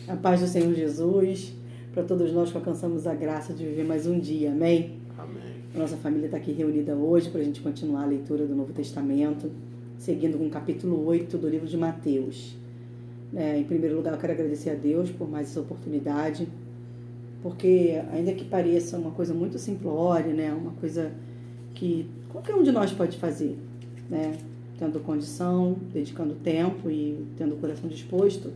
A paz do Senhor Jesus, para todos nós que alcançamos a graça de viver mais um dia, amém? Amém. A nossa família está aqui reunida hoje para a gente continuar a leitura do Novo Testamento, seguindo com o capítulo 8 do livro de Mateus. Em primeiro lugar, eu quero agradecer a Deus por mais essa oportunidade, porque ainda que pareça uma coisa muito simplória, né, uma coisa que qualquer um de nós pode fazer, né, tendo condição, dedicando tempo e tendo o coração disposto,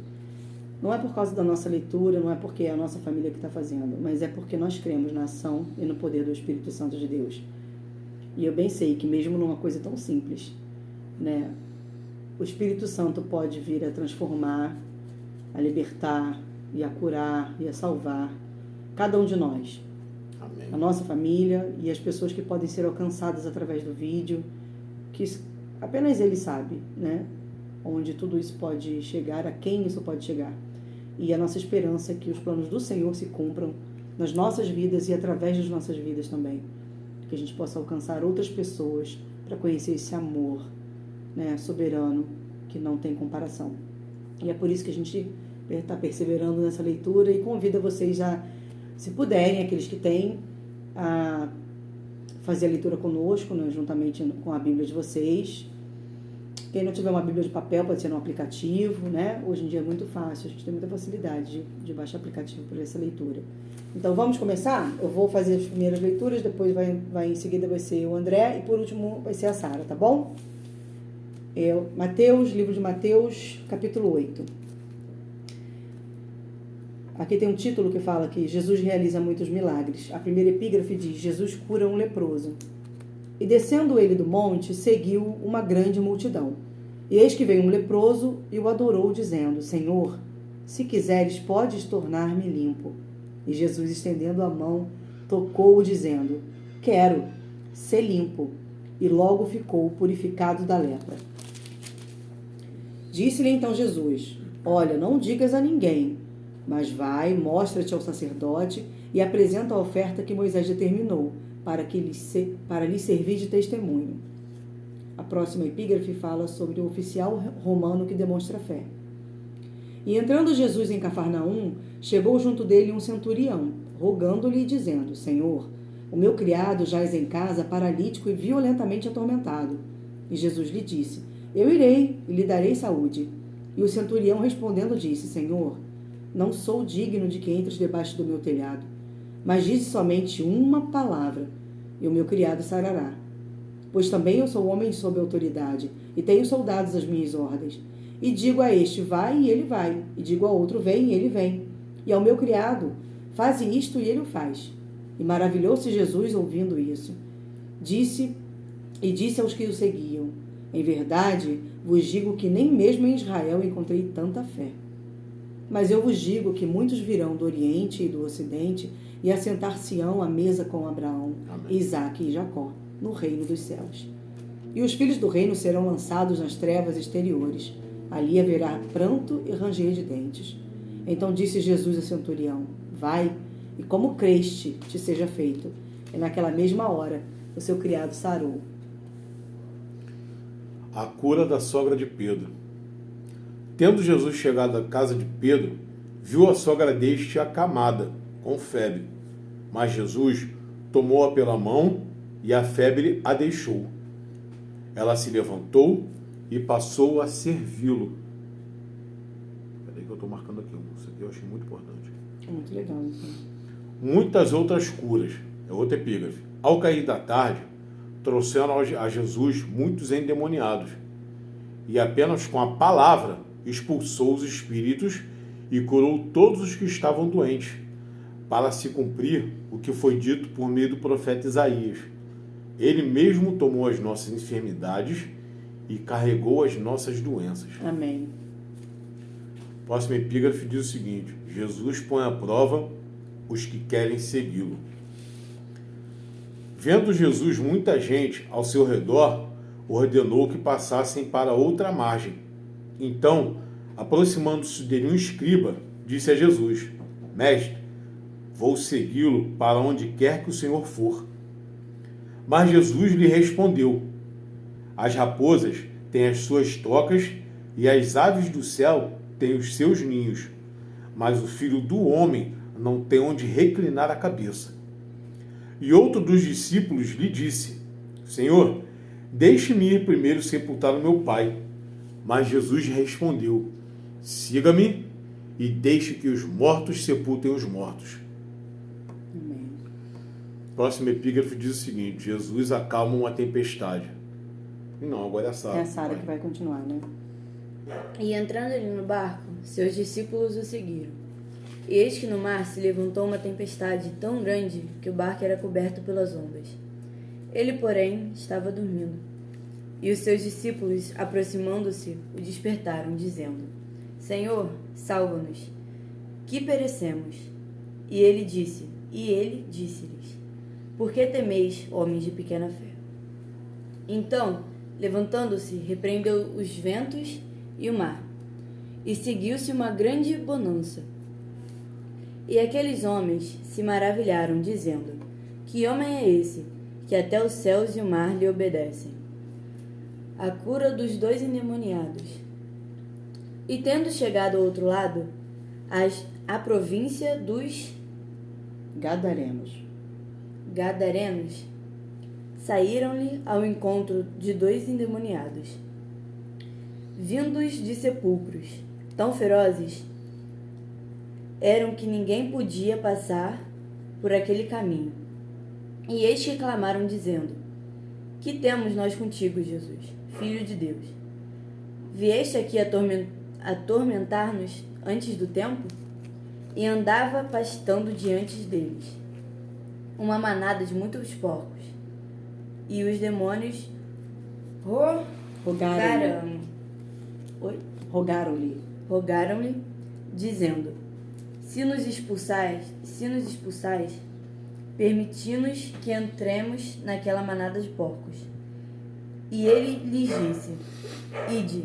não é por causa da nossa leitura, não é porque é a nossa família que está fazendo, mas é porque nós cremos na ação e no poder do Espírito Santo de Deus. E eu bem sei que mesmo numa coisa tão simples, né, o Espírito Santo pode vir a transformar, a libertar e a curar e a salvar cada um de nós. Amém. A nossa família e as pessoas que podem ser alcançadas através do vídeo, que apenas Ele sabe, né, onde tudo isso pode chegar, a quem isso pode chegar. E a nossa esperança é que os planos do Senhor se cumpram nas nossas vidas e através das nossas vidas também. Que a gente possa alcançar outras pessoas para conhecer esse amor, né, soberano, que não tem comparação. E é por isso que a gente está perseverando nessa leitura e convida vocês a, se puderem, aqueles que têm, a fazer a leitura conosco, né, juntamente com a Bíblia de vocês. Quem não tiver uma Bíblia de papel pode ser no aplicativo, né? Hoje em dia é muito fácil, a gente tem muita facilidade de baixar aplicativo para essa leitura. Então vamos começar? Eu vou fazer as primeiras leituras, depois em seguida vai ser o André e por último vai ser a Sara, tá bom? Mateus, livro de Mateus, capítulo 8. Aqui tem um título que fala que Jesus realiza muitos milagres. A primeira epígrafe diz: Jesus cura um leproso. E descendo ele do monte, seguiu uma grande multidão. E eis que veio um leproso e o adorou, dizendo: Senhor, se quiseres, podes tornar-me limpo. E Jesus, estendendo a mão, tocou-o, dizendo: Quero, ser limpo. E logo ficou purificado da lepra. Disse-lhe então Jesus: Olha, não digas a ninguém, mas vai, mostra-te ao sacerdote e apresenta a oferta que Moisés determinou, para lhe servir de testemunho. A próxima epígrafe fala sobre o oficial romano que demonstra fé. E entrando Jesus em Cafarnaum, chegou junto dele um centurião, rogando-lhe e dizendo: Senhor, o meu criado jaz em casa, paralítico e violentamente atormentado. E Jesus lhe disse: Eu irei e lhe darei saúde. E o centurião respondendo disse: Senhor, não sou digno de que entres debaixo do meu telhado, mas dize somente uma palavra, e o meu criado sarará. Pois também eu sou homem sob autoridade, e tenho soldados às minhas ordens. E digo a este: vai, e ele vai. E digo a outro: vem, e ele vem. E ao meu criado: faze isto, e ele o faz. E maravilhou-se Jesus ouvindo isso. Disse aos que o seguiam: em verdade, vos digo que nem mesmo em Israel encontrei tanta fé. Mas eu vos digo que muitos virão do Oriente e do Ocidente e assentar-se-ão à mesa com Abraão, Amém. Isaque e Jacó, no reino dos céus. E os filhos do reino serão lançados nas trevas exteriores. Ali haverá pranto e ranger de dentes. Então disse Jesus ao centurião: vai, e como creste, te seja feito. E naquela mesma hora o seu criado sarou. A cura da sogra de Pedro. Tendo Jesus chegado à casa de Pedro, viu a sogra deste acamada, com febre. Mas Jesus tomou-a pela mão e a febre a deixou. Ela se levantou e passou a servi-lo. Peraí que eu estou marcando aqui. Isso aqui eu achei muito importante. É muito legal, então. Muitas outras curas. É outra epígrafe. Ao cair da tarde, trouxeram a Jesus muitos endemoniados. E apenas com a palavra expulsou os espíritos e curou todos os que estavam doentes, para se cumprir o que foi dito por meio do profeta Isaías. Ele mesmo tomou as nossas enfermidades e carregou as nossas doenças. Amém. Próximo epígrafe diz o seguinte: Jesus põe à prova os que querem segui-lo. Vendo Jesus muita gente ao seu redor, ordenou que passassem para outra margem. Então, aproximando-se dele um escriba, disse a Jesus: Mestre, vou segui-lo para onde quer que o Senhor for. Mas Jesus lhe respondeu: As raposas têm as suas tocas e as aves do céu têm os seus ninhos, mas o Filho do Homem não tem onde reclinar a cabeça. E outro dos discípulos lhe disse: Senhor, deixe-me ir primeiro sepultar o meu pai. Mas Jesus respondeu: siga-me e deixe que os mortos sepultem os mortos. Amém. Próximo epígrafe diz o seguinte: Jesus acalma uma tempestade. E não, agora é a Sara. É a Sara que vai continuar, né? E entrando ele no barco, seus discípulos o seguiram. E eis que no mar se levantou uma tempestade tão grande que o barco era coberto pelas ondas. Ele, porém, estava dormindo. E os seus discípulos, aproximando-se, o despertaram, dizendo: Senhor, salva-nos, que perecemos. E ele disse-lhes: Por que temeis, homens de pequena fé? Então, levantando-se, repreendeu os ventos e o mar, e seguiu-se uma grande bonança. E aqueles homens se maravilharam, dizendo: Que homem é esse, que até os céus e o mar lhe obedecem? A cura dos 2 endemoniados. E tendo chegado ao outro lado, à província dos Gadarenos, saíram-lhe ao encontro de 2 endemoniados, vindos de sepulcros, tão ferozes eram que ninguém podia passar por aquele caminho. E eis que clamaram, dizendo: Que temos nós contigo, Jesus, Filho de Deus? Vieste aqui atormentar-nos antes do tempo? E andava pastando diante deles uma manada de muitos porcos. E os demônios rogaram-lhe, dizendo: Se nos expulsais, permiti-nos que entremos naquela manada de porcos. E ele lhes disse: Ide.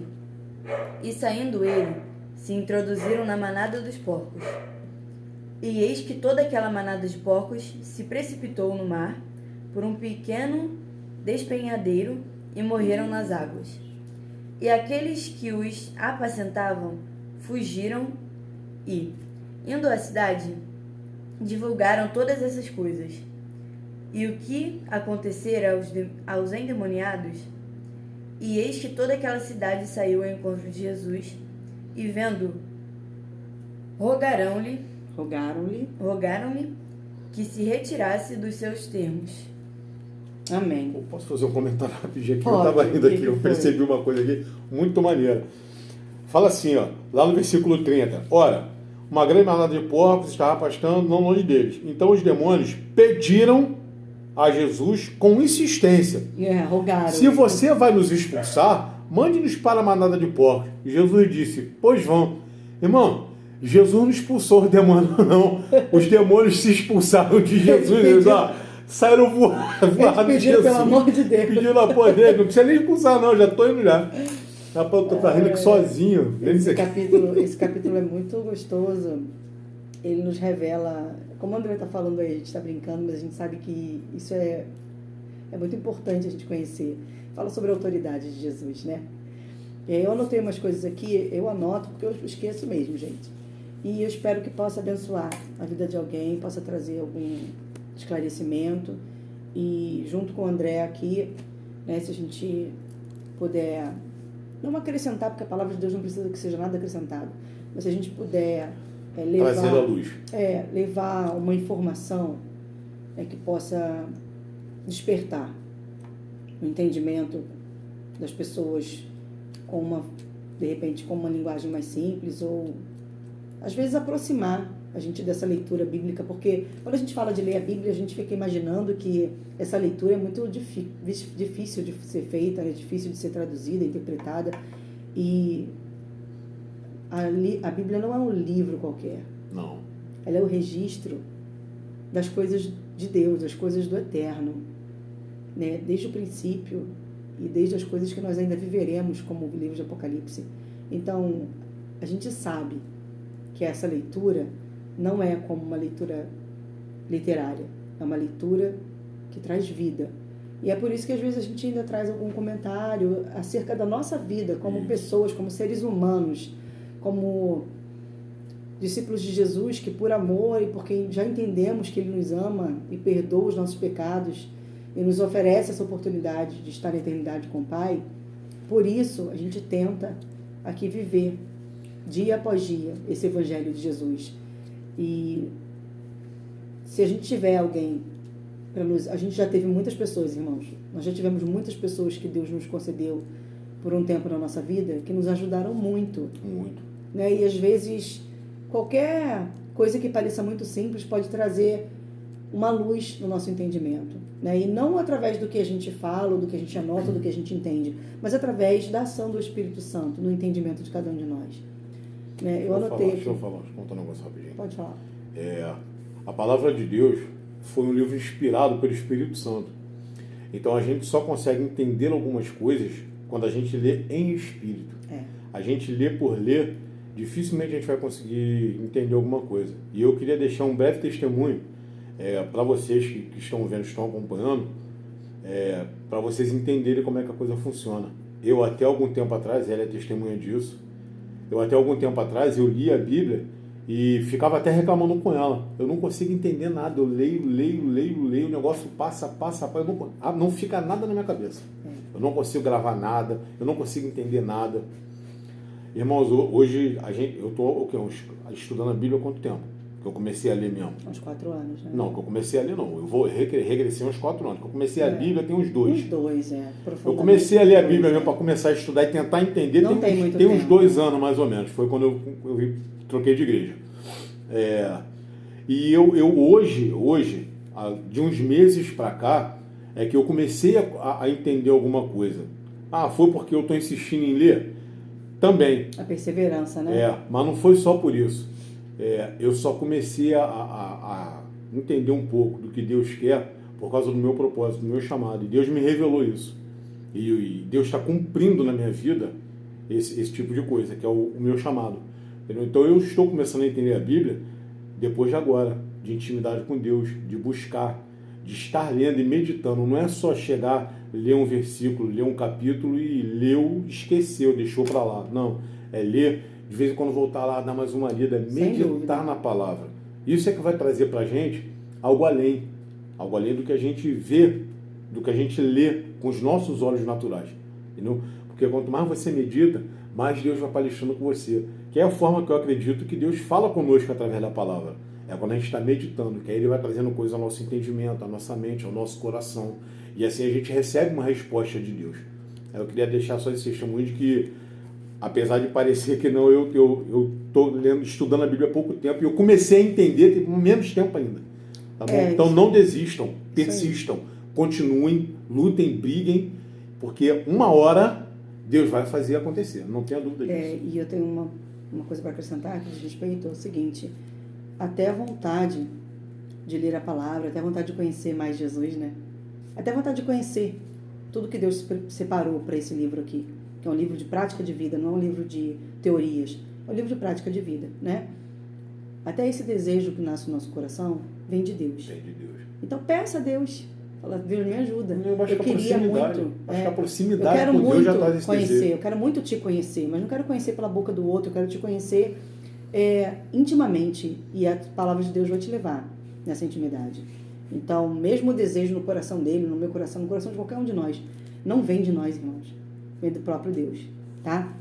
E saindo ele, se introduziram na manada dos porcos. E eis que toda aquela manada de porcos se precipitou no mar por um pequeno despenhadeiro e morreram nas águas. E aqueles que os apacentavam fugiram e, indo à cidade, divulgaram todas essas coisas. E o que acontecera aos endemoniados? E eis que toda aquela cidade saiu ao encontro de Jesus, e vendo, rogaram-lhe que se retirasse dos seus termos. Amém. Eu posso fazer um comentário rapidinho aqui? Pode, Eu estava indo aqui, eu foi? percebi uma coisa aqui muito maneira. Fala assim, ó, lá no versículo 30. Ora, uma grande manada de porcos estava pastando não longe deles. Então os demônios pediram a Jesus com insistência: rogaram. Se você vai nos expulsar, mande-nos para a manada de porcos. E Jesus disse: Pois vão. Irmão, Jesus não expulsou os demônios, não. Os demônios se expulsaram de Jesus. Eles, saíram voando de Jesus. Pelo amor de Deus. Pediram a poder dele. Não precisa nem expulsar, não. Já estou indo já. Estou rindo aqui sozinho. Esse capítulo é muito gostoso. Ele nos revela, como o André está falando aí, a gente está brincando, mas a gente sabe que isso é muito importante a gente conhecer. Fala sobre a autoridade de Jesus, né? Eu anotei umas coisas aqui, eu anoto porque eu esqueço mesmo, gente. E eu espero que possa abençoar a vida de alguém, possa trazer algum esclarecimento. E junto com o André aqui, né, se a gente puder, não acrescentar, porque a palavra de Deus não precisa que seja nada acrescentado, mas se a gente puder trazer a luz. Levar uma informação que possa despertar o entendimento das pessoas de repente com uma linguagem mais simples, ou às vezes aproximar a gente dessa leitura bíblica, porque quando a gente fala de ler a Bíblia, a gente fica imaginando que essa leitura é muito difícil de ser feita, é difícil de ser traduzida, interpretada, e a Bíblia não é um livro qualquer. Não. Ela é o registro das coisas de Deus, das coisas do eterno, né? Desde o princípio e desde as coisas que nós ainda viveremos, como o livro de Apocalipse. Então, a gente sabe que essa leitura não é como uma leitura literária, é uma leitura que traz vida. E é por isso que às vezes a gente ainda traz algum comentário acerca da nossa vida como pessoas, como seres humanos, como discípulos de Jesus que por amor e porque já entendemos que Ele nos ama e perdoa os nossos pecados e nos oferece essa oportunidade de estar na eternidade com o Pai, por isso a gente tenta aqui viver dia após dia esse Evangelho de Jesus. E se a gente tiver alguém para nos... A gente já teve muitas pessoas, irmãos, nós já tivemos muitas pessoas que Deus nos concedeu por um tempo na nossa vida que nos ajudaram muito. Muito. Né? E às vezes qualquer coisa que pareça muito simples pode trazer uma luz no nosso entendimento, né? E não através do que a gente fala, ou do que a gente anota, ou do que a gente entende, mas através da ação do Espírito Santo no entendimento de cada um de nós, né? Eu anotei aqui. Deixa eu contar um negócio rapidinho. Pode falar. A palavra de Deus foi um livro inspirado pelo Espírito Santo. Então a gente só consegue entender algumas coisas quando a gente lê em espírito. A gente lê por ler, dificilmente a gente vai conseguir entender alguma coisa. E eu queria deixar um breve testemunho para vocês que estão vendo, estão acompanhando, para vocês entenderem como é que a coisa funciona. Eu até algum tempo atrás, ela é testemunha disso, eu li a Bíblia e ficava até reclamando com ela. Eu não consigo entender nada, eu leio, o negócio passa, não fica nada na minha cabeça. Eu não consigo gravar nada, eu não consigo entender nada. Irmãos, hoje eu estou estudando a Bíblia há quanto tempo? Que eu comecei a ler mesmo. Uns 4 anos, né? Não, que eu comecei a ler não. Eu vou regressar uns 4 anos. Que eu comecei a Bíblia tem uns 2. Uns 2, Eu comecei a ler a Bíblia mesmo para começar a estudar e tentar entender. Não tem uns 2 anos mais ou menos. Foi quando eu troquei de igreja. E eu hoje, de uns meses para cá, é que eu comecei a entender alguma coisa. Foi porque eu estou insistindo em ler? Também. A perseverança, né? Mas não foi só por isso. Eu só comecei a entender um pouco do que Deus quer por causa do meu propósito, do meu chamado. E Deus me revelou isso. E Deus está cumprindo na minha vida esse tipo de coisa, que é o meu chamado. Entendeu? Então eu estou começando a entender a Bíblia depois de agora, de intimidade com Deus, de buscar, de estar lendo e meditando. Não é só chegar, ler um versículo, ler um capítulo e leu, esqueceu, deixou para lá. Não, é ler, de vez em quando voltar lá, dar mais uma lida, meditar na palavra. Isso é que vai trazer para a gente algo além do que a gente vê, do que a gente lê com os nossos olhos naturais. Entendeu? Porque quanto mais você medita, mais Deus vai palestrando com você. Que é a forma que eu acredito que Deus fala conosco através da palavra. É quando a gente está meditando, que aí Ele vai trazendo coisas ao nosso entendimento, à nossa mente, ao nosso coração. E assim a gente recebe uma resposta de Deus. Eu queria deixar só esse testemunho de que, apesar de parecer que não, eu estou estudando a Bíblia há pouco tempo e eu comecei a entender, tem menos tempo ainda. Tá bom? Então não desistam, persistam, continuem, lutem, briguem, porque uma hora Deus vai fazer acontecer, não tenha dúvida disso. E eu tenho uma coisa para acrescentar que diz respeito ao seguinte: até a vontade de ler a palavra, até a vontade de conhecer mais Jesus, né? Até a vontade de conhecer tudo que Deus separou para esse livro aqui, que é um livro de prática de vida, não é um livro de teorias, é um livro de prática de vida, né? Até esse desejo que nasce no nosso coração vem de Deus. Vem de Deus. Então peça a Deus. Fala, Deus me ajuda. Eu queria muito. Acho que a proximidade eu quero com muito Deus já traz esse conhecer. desejo. Eu quero muito te conhecer, mas não quero conhecer pela boca do outro. Eu quero te conhecer intimamente. E a palavra de Deus vai te levar nessa intimidade. Então, mesmo o desejo no coração dele, no meu coração, no coração de qualquer um de nós, não vem de nós, irmãos. Vem do próprio Deus, tá?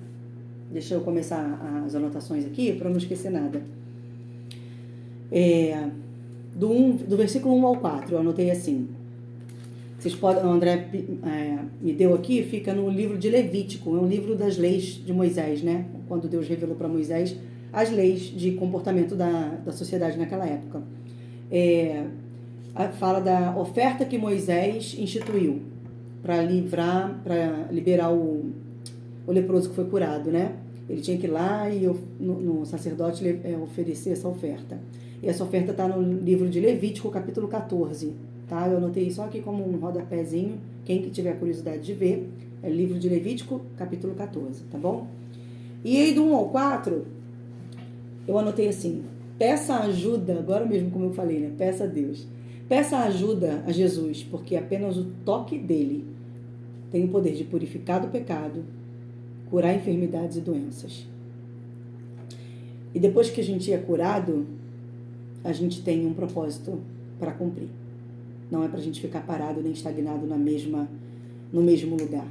Deixa eu começar as anotações aqui para não esquecer nada. Do versículo 1 ao 4, eu anotei assim. Vocês podem, o André me deu aqui, fica no livro de Levítico, é um livro das leis de Moisés, né? Quando Deus revelou para Moisés as leis de comportamento da sociedade naquela época. Fala da oferta que Moisés instituiu para liberar o leproso que foi curado, né? Ele tinha que ir lá e no sacerdote oferecer essa oferta. E essa oferta está no livro de Levítico, capítulo 14. Tá? Eu anotei só aqui como um rodapézinho. Quem que tiver curiosidade de ver, é o livro de Levítico, capítulo 14, tá bom? E aí do 1 ao 4, eu anotei assim: peça ajuda, agora mesmo como eu falei, né? Peça a Deus. Peça ajuda a Jesus, porque apenas o toque dele tem o poder de purificar do pecado, curar enfermidades e doenças. E depois que a gente é curado, a gente tem um propósito para cumprir. Não é para a gente ficar parado nem estagnado no mesmo lugar,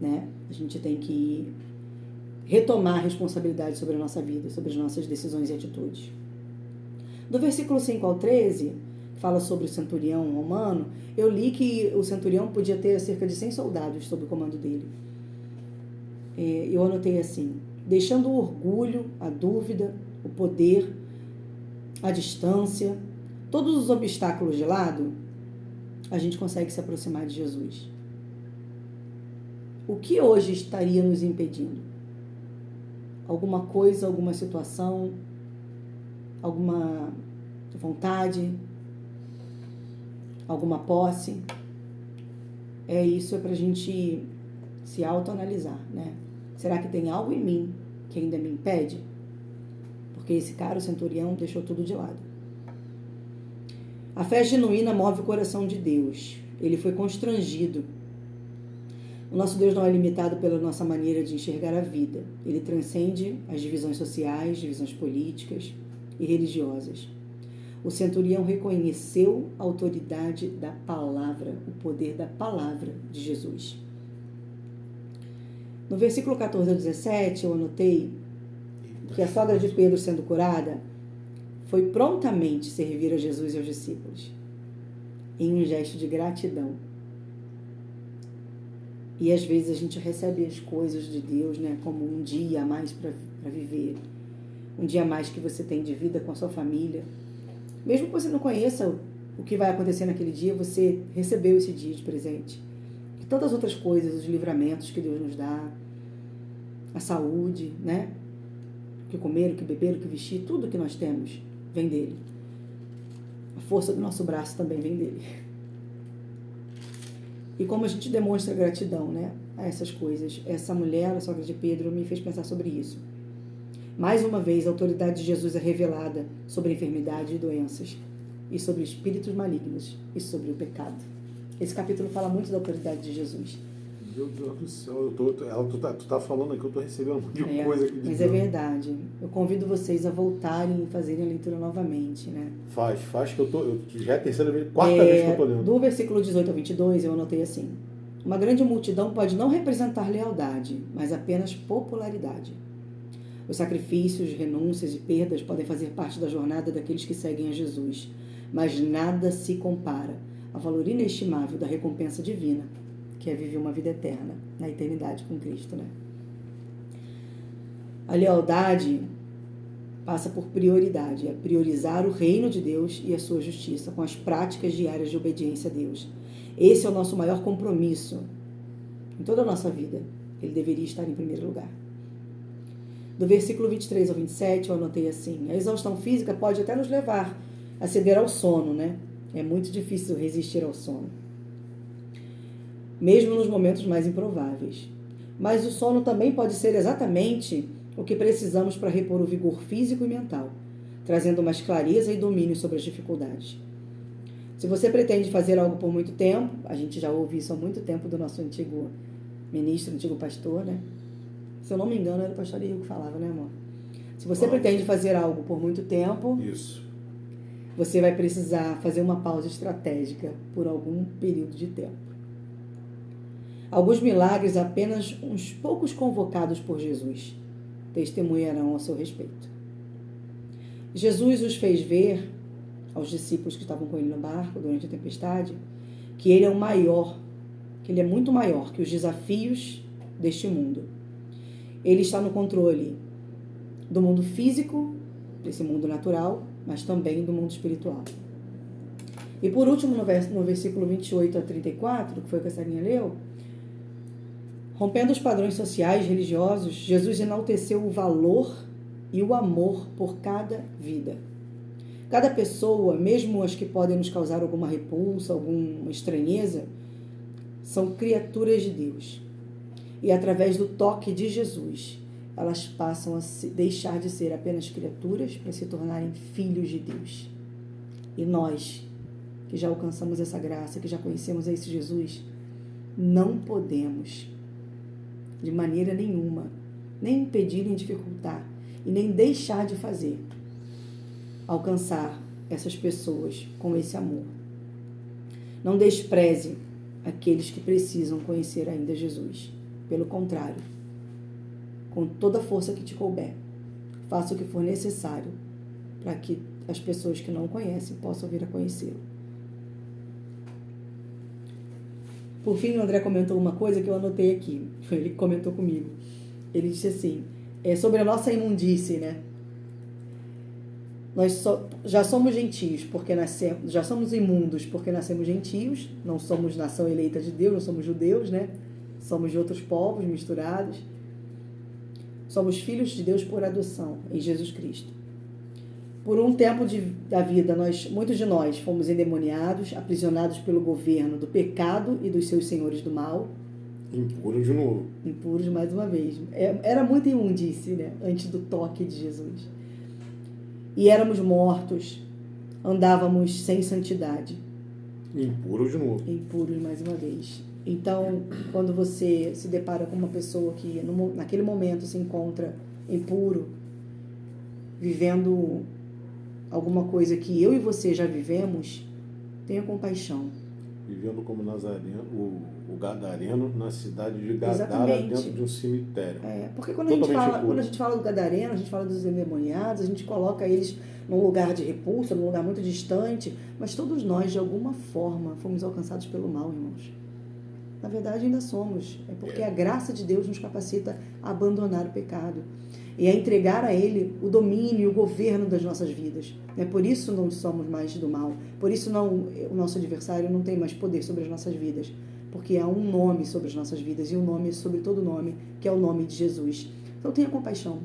né? A gente tem que retomar a responsabilidade sobre a nossa vida, sobre as nossas decisões e atitudes. Do versículo 5 ao 13, que fala sobre o centurião romano, eu li que o centurião podia ter cerca de 100 soldados sob o comando dele. Eu anotei assim: deixando o orgulho, a dúvida, o poder, a distância, todos os obstáculos de lado, a gente consegue se aproximar de Jesus. O que hoje estaria nos impedindo? Alguma coisa, alguma situação, alguma vontade, alguma posse? Isso é pra gente se autoanalisar, né? Será que tem algo em mim que ainda me impede? Porque esse cara, o centurião, deixou tudo de lado. A fé genuína move o coração de Deus. Ele foi constrangido. O nosso Deus não é limitado pela nossa maneira de enxergar a vida. Ele transcende as divisões sociais, divisões políticas e religiosas. O centurião reconheceu a autoridade da palavra, o poder da palavra de Jesus. No versículo 14 ao 17, eu anotei que a sogra de Pedro, sendo curada, foi prontamente servir a Jesus e aos discípulos, em um gesto de gratidão. E às vezes a gente recebe as coisas de Deus, né, como um dia a mais para viver, um dia a mais que você tem de vida com a sua família. Mesmo que você não conheça o que vai acontecer naquele dia, você recebeu esse dia de presente. E tantas outras coisas, os livramentos que Deus nos dá, a saúde, né? O que comer, o que beber, o que vestir, tudo que nós temos vem dele. A força do nosso braço também vem dele. E como a gente demonstra gratidão, né, a essas coisas. Essa mulher, a sogra de Pedro, me fez pensar sobre isso. Mais uma vez, a autoridade de Jesus é revelada sobre a enfermidade e doenças, e sobre espíritos malignos, e sobre o pecado. Esse capítulo fala muito da autoridade de Jesus. Meu Deus do céu, tu tá falando aqui, eu tô recebendo um monte de coisa aqui. Mas é verdade. Eu convido vocês a voltarem e fazerem a leitura novamente, né? Faz que eu já é a terceira vez, quarta vez que eu tô lendo. Do versículo 18 ao 22, eu anotei assim: uma grande multidão pode não representar lealdade, mas apenas popularidade. Os sacrifícios, renúncias e perdas podem fazer parte da jornada daqueles que seguem a Jesus, mas nada se compara ao valor inestimável da recompensa divina, que é viver uma vida eterna, na eternidade com Cristo, né? A lealdade passa por prioridade, é priorizar o reino de Deus e a sua justiça, com as práticas diárias de obediência a Deus. Esse é o nosso maior compromisso em toda a nossa vida. Ele deveria estar em primeiro lugar. Do versículo 23 ao 27, eu anotei assim: a exaustão física pode até nos levar a ceder ao sono, né? É muito difícil resistir ao sono, mesmo nos momentos mais improváveis. Mas o sono também pode ser exatamente o que precisamos para repor o vigor físico e mental, trazendo mais clareza e domínio sobre as dificuldades. Se você pretende fazer algo por muito tempo, a gente já ouve isso há muito tempo do nosso antigo ministro, antigo pastor, né? Se eu não me engano, era o pastor Rio que falava, né, amor? Se você pretende fazer algo por muito tempo, você vai precisar fazer uma pausa estratégica por algum período de tempo. Alguns milagres, apenas uns poucos convocados por Jesus testemunharão ao seu respeito. Jesus os fez ver, aos discípulos que estavam com ele no barco durante a tempestade, que ele é o maior, que ele é muito maior que os desafios deste mundo. Ele está no controle do mundo físico, desse mundo natural, mas também do mundo espiritual. E por último, no versículo 28 a 34, que foi o que a Sarinha leu, rompendo os padrões sociais e religiosos, Jesus enalteceu o valor e o amor por cada vida. Cada pessoa, mesmo as que podem nos causar alguma repulsa, alguma estranheza, são criaturas de Deus. E através do toque de Jesus, elas passam a deixar de ser apenas criaturas para se tornarem filhos de Deus. E nós, que já alcançamos essa graça, que já conhecemos esse Jesus, não podemos, de maneira nenhuma, nem impedir nem dificultar e nem deixar de fazer. Alcançar essas pessoas com esse amor. Não despreze aqueles que precisam conhecer ainda Jesus. Pelo contrário, com toda a força que te couber, faça o que for necessário para que as pessoas que não o conhecem possam vir a conhecê-lo. Por fim, o André comentou uma coisa que eu anotei aqui. Ele comentou comigo. Ele disse assim, sobre a nossa imundície, né? Nós já somos gentios porque nascemos, já somos imundos porque nascemos gentios, não somos nação eleita de Deus, não somos judeus, né? Somos de outros povos misturados. Somos filhos de Deus por adoção em Jesus Cristo. Por um tempo da vida, muitos de nós fomos endemoniados, aprisionados pelo governo do pecado e dos seus senhores do mal. Impuros de novo. Impuros mais uma vez. Era muita imundície, né? Antes do toque de Jesus. E éramos mortos, andávamos sem santidade. Impuros de novo. Impuros mais uma vez. Então, quando você se depara com uma pessoa que naquele momento se encontra impuro, vivendo alguma coisa que eu e você já vivemos, tenha compaixão. Vivendo como Nazareno, o Gadareno na cidade de Gadara, Exatamente. dentro de um cemitério. Porque quando a gente fala do Gadareno, a gente fala dos endemoniados, a gente coloca eles num lugar de repulsa, num lugar muito distante, mas todos nós, de alguma forma, fomos alcançados pelo mal, irmãos. Na verdade, ainda somos. É porque a graça de Deus nos capacita a abandonar o pecado e a entregar a Ele o domínio e o governo das nossas vidas. Por isso não somos mais do mal. Por isso o nosso adversário não tem mais poder sobre as nossas vidas. Porque há um nome sobre as nossas vidas e um nome sobre todo nome, que é o nome de Jesus. Então tenha compaixão.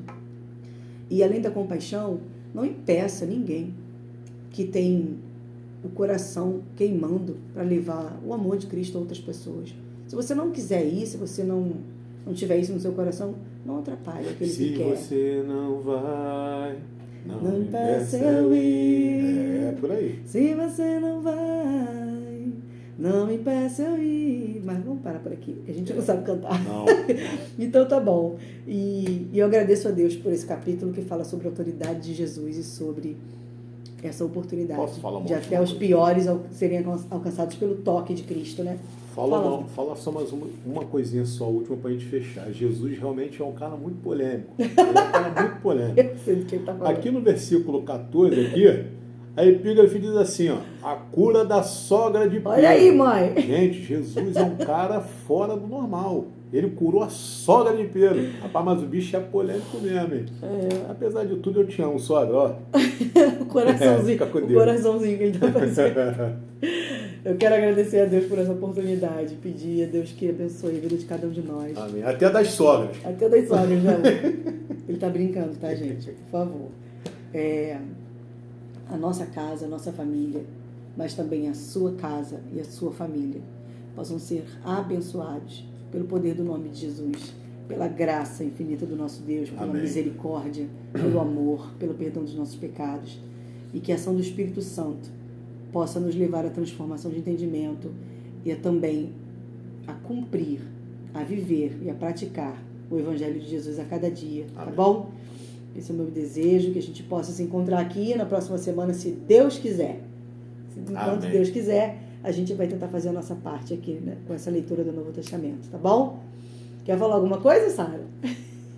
E além da compaixão, não impeça ninguém que tem o coração queimando para levar o amor de Cristo a outras pessoas. Se você não quiser ir, se você não tiver isso no seu coração, não atrapalhe aquele que quer. Se você não vai, não impeça eu ir. É por aí. Se você não vai, não me impeça eu ir. Mas vamos parar por aqui, a gente não sabe cantar. Não. Então tá bom. E eu agradeço a Deus por esse capítulo que fala sobre a autoridade de Jesus e sobre essa oportunidade. Posso falar de até os piores serem alcançados pelo toque de Cristo, né? Fala só mais uma coisinha só, última pra gente fechar. Jesus realmente é um cara muito polêmico. Ele é um cara muito polêmico. Eu sei do que ele tá falando. Aqui no versículo 14, a epígrafe diz assim, a cura da sogra de Pedro. Olha aí, mãe! Gente, Jesus é um cara fora do normal. Ele curou a sogra de Pedro. Rapaz, mas o bicho é polêmico mesmo, hein? Apesar de tudo, eu te amo, sogra, ó. O coraçãozinho, fica com Deus. O coraçãozinho que ele tá fazendo. Eu quero agradecer a Deus por essa oportunidade. Pedir a Deus que abençoe a vida de cada um de nós. Amém. Até das sogras. Até das sogras, não. Ele tá brincando, tá, gente? Por favor. A nossa casa, a nossa família, mas também a sua casa e a sua família possam ser abençoados pelo poder do nome de Jesus, pela graça infinita do nosso Deus, pela Amém. misericórdia, pelo amor, pelo perdão dos nossos pecados, e que a ação do Espírito Santo possa nos levar à transformação de entendimento e também a cumprir, a viver e a praticar o Evangelho de Jesus a cada dia, tá bom? Esse é o meu desejo, que a gente possa se encontrar aqui na próxima semana, se Deus quiser. Enquanto Deus quiser, a gente vai tentar fazer a nossa parte aqui, né, com essa leitura do Novo Testamento, tá bom? Quer falar alguma coisa, Sara?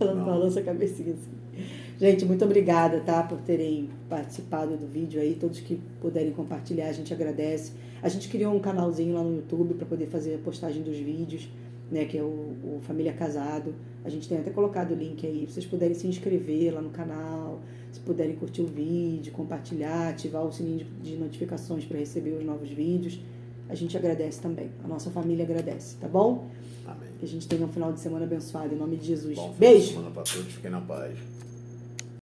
Ela balança a cabecinha assim. Gente, muito obrigada, tá, por terem participado do vídeo aí, todos que puderem compartilhar, a gente agradece. A gente criou um canalzinho lá no YouTube para poder fazer a postagem dos vídeos, né, que é o Família Casado. A gente tem até colocado o link aí, vocês puderem se inscrever lá no canal, se puderem curtir o vídeo, compartilhar, ativar o sininho de notificações para receber os novos vídeos. A gente agradece também, a nossa família agradece, tá bom? Amém. Que a gente tenha um final de semana abençoado, em nome de Jesus. Bom, Beijo! semana para todos, fiquem na paz.